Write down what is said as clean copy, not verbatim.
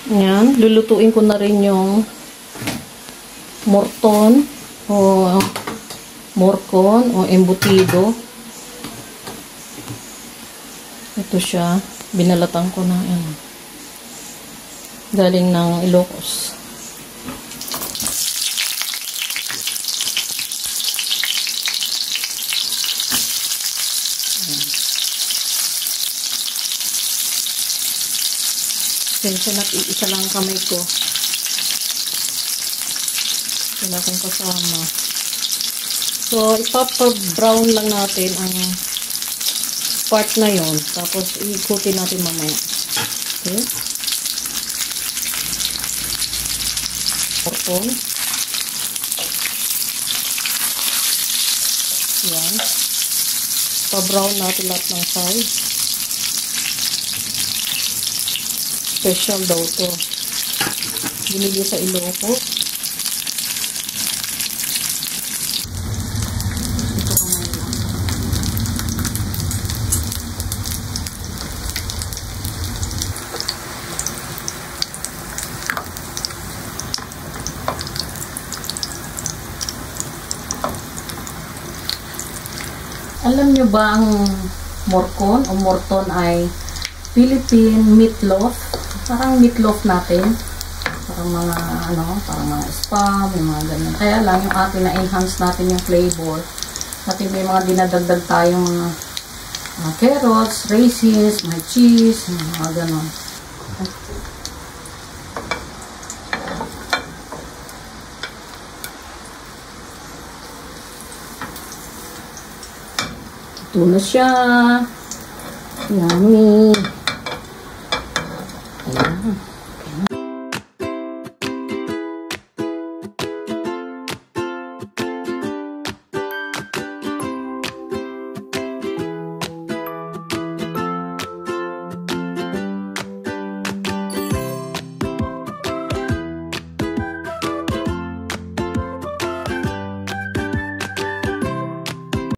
Yan, lulutuin ko na rin yung morton o morcon o embutido. Ito siya, binalatan ko na yan. Galing ng Ilocos. Sensya na't isa lang kamay ko. Wala akong kasama. So, ipapa-brown lang natin ang part na yon. Tapos, iikutin natin mamaya. Okay? Porton. Yan. Pa-brown natin lahat ng sides. Special daw to. Binili sa Ilocos. Alam nyo ba ang morcon o morton ay Philippine meatloaf? Parang meatloaf natin. Parang mga parang mga spam, yung mga ganyan. Kaya lang yung atin na enhance natin yung flavor. Pati may mga dinadagdag tayong carrots, raisins, may cheese, mga ganon. Ito na siya. Yummy. Ayan.